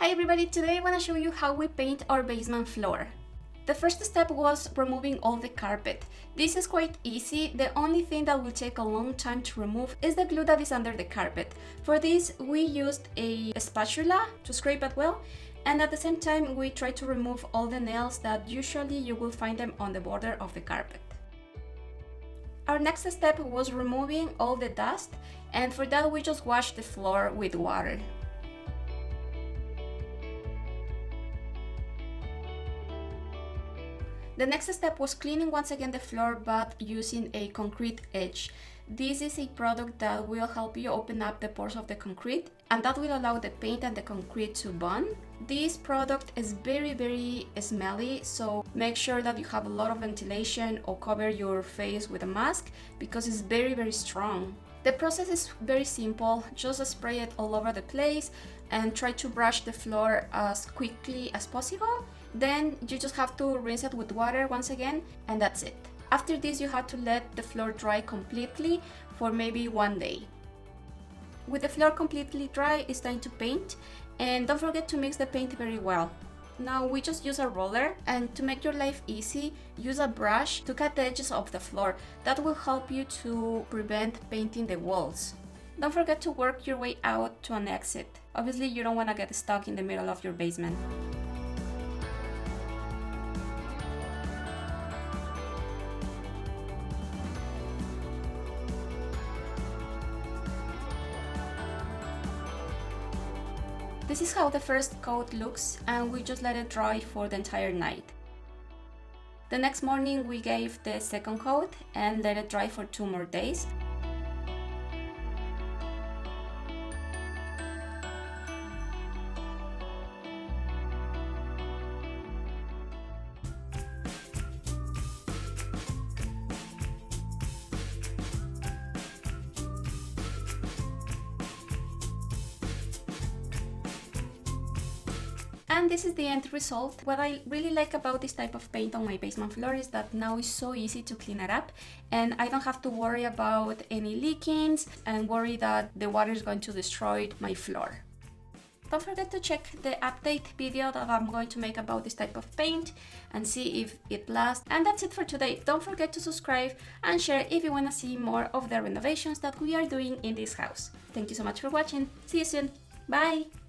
Hi everybody, today I want to show you how we paint our basement floor. The first step was removing all the carpet. This is quite easy. The only thing that will take a long time to remove is the glue that is under the carpet. For this we used a spatula to scrape it well, and at the same time we tried to remove all the nails that usually you will find them on the border of the carpet. Our next step was removing all the dust, and for that we just washed the floor with water. The next step was cleaning once again the floor, but using a concrete etch. This is a product that will help you open up the pores of the concrete, and that will allow the paint and the concrete to bond. This product is very smelly, so make sure that you have a lot of ventilation or cover your face with a mask because it's very strong. The process is very simple. Just spray it all over the place and try to brush the floor as quickly as possible. Then you just have to rinse it with water once again, and that's it. After this, you have to let the floor dry completely for maybe 1 day. With the floor completely dry, it's time to paint, and don't forget to mix the paint very well. Now we just use a roller, and to make your life easy, use a brush to cut the edges of the floor. That will help you to prevent painting the walls. Don't forget to work your way out to an exit. Obviously, you don't want to get stuck in the middle of your basement. This is how the first coat looks, and we just let it dry for the entire night. The next morning we gave the second coat and let it dry for 2 more days. And this is the end result. What I really like about this type of paint on my basement floor is that now it's so easy to clean it up, and I don't have to worry about any leakings and worry that the water is going to destroy my floor. Don't forget to check the update video that I'm going to make about this type of paint and see if it lasts. And that's it for today. Don't forget to subscribe and share if you want to see more of the renovations that we are doing in this house. Thank you so much for watching. See you soon. Bye!